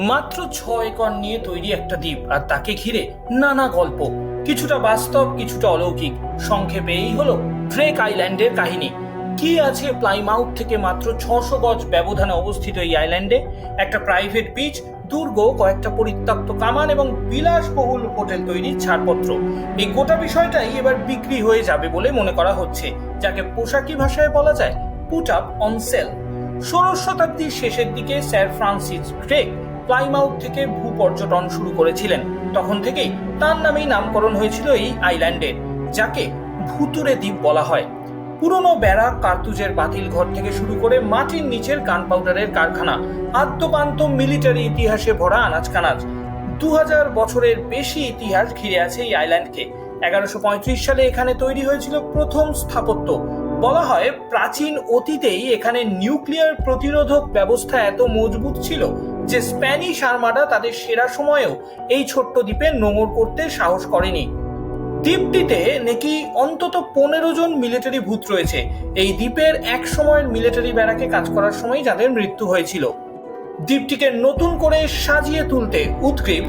মাত্র 6 একর নিয়ে তৈরি একটা দ্বীপ, আর তাকে ঘিরে নানা গল্প, কিছুটা বাস্তব কিছুটা অলৌকিক। সংক্ষেপে এই হলো ড্রেক আইল্যান্ডের কাহিনী। কি আছে প্লাইমাউথ থেকে মাত্র 600 গজ ব্যবধানে অবস্থিত এই আইল্যান্ডে? একটা প্রাইভেট বিচ, দুর্গ, কয়েকটা পরিত্যক্ত কামান এবং বিলাসবহুল হোটেল তৈরির ছাড়পত্র। এই গোটা বিষয়টাই এবার বিক্রি হয়ে যাবে বলে মনে করা হচ্ছে, যাকে পোশাকি ভাষায় বলা যায় পুট আপ অন সেল। 16 শতাব্দীর শেষের দিকে স্যার ফ্রান্সিস ড্রেক প্লাইমাউথ থেকে ভূপর্যটন শুরু করেছিলেন। তখন থেকেই তার নামেই নামকরণ হয়েছিল এই আইল্যান্ডের, যাকে ভুতুরে দ্বীপ বলা হয়। পুরনো ব্যারাক, কার্তুজের বাতিল ঘর থেকে শুরু করে মাটির নিচের গান পাউডারের কারখানা, আদ্যপান্ত মিলিটারি ইতিহাসে ভরা আনাজকানাজ। 2000 বছরের বেশি ইতিহাস ঘিরে আছে এই আইল্যান্ডকে। 1135 সালে এখানে তৈরি হয়েছিল প্রথম স্থাপত্য। বলা হয় প্রাচীন অতীতেই এখানে নিউক্লিয়ার প্রতিরোধক ব্যবস্থা এত মজবুত ছিল যে স্প্যানিশ আর্মাডা তাদের সেরা সময়েও এই ছোট্ট দ্বীপে নোঙর করতে সাহস করেনি। দ্বীপটিতে নাকি অন্তত 15 জন মিলিটারি ভূত রয়েছে। এই দ্বীপের এক সময়ের মিলিটারি ব্যারাকে কাজ করার সময় যাদের মৃত্যু হয়েছিল। দ্বীপটিকে নতুন করে সাজিয়ে তুলতে উদ্গ্রীব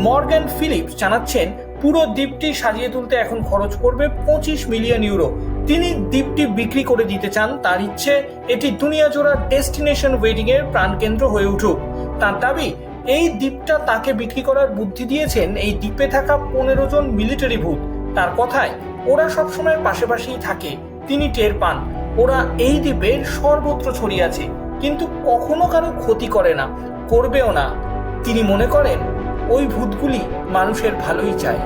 মর্গ্যান ফিলিপস জানাচ্ছেন পুরো দ্বীপটি সাজিয়ে তুলতে এখন খরচ পড়বে 25 মিলিয়ন ইউরো। তিনি দ্বীপটি বিক্রি করে দিতে চান। তার ইচ্ছে এটি দুনিয়া জোড়া ডেস্টিনেশন ওয়েডিং এর প্রাণকেন্দ্র হয়ে উঠুক। তার দাবি এই দ্বীপটা তাকে বিক্রি করার বুদ্ধি দিয়েছেন এই দ্বীপে থাকা 15 জন মিলিটারি ভূত। তার কথায় ওরা সবসময় পাশাপাশিই থাকে। তিনি টের পান ওরা এই দ্বীপের সর্বত্র ছড়িয়ে আছে, কিন্তু কখনো কারো ক্ষতি করে না, করবেও না। তিনি মনে করেন ওই ভূতগুলি মানুষের ভালোই চায়।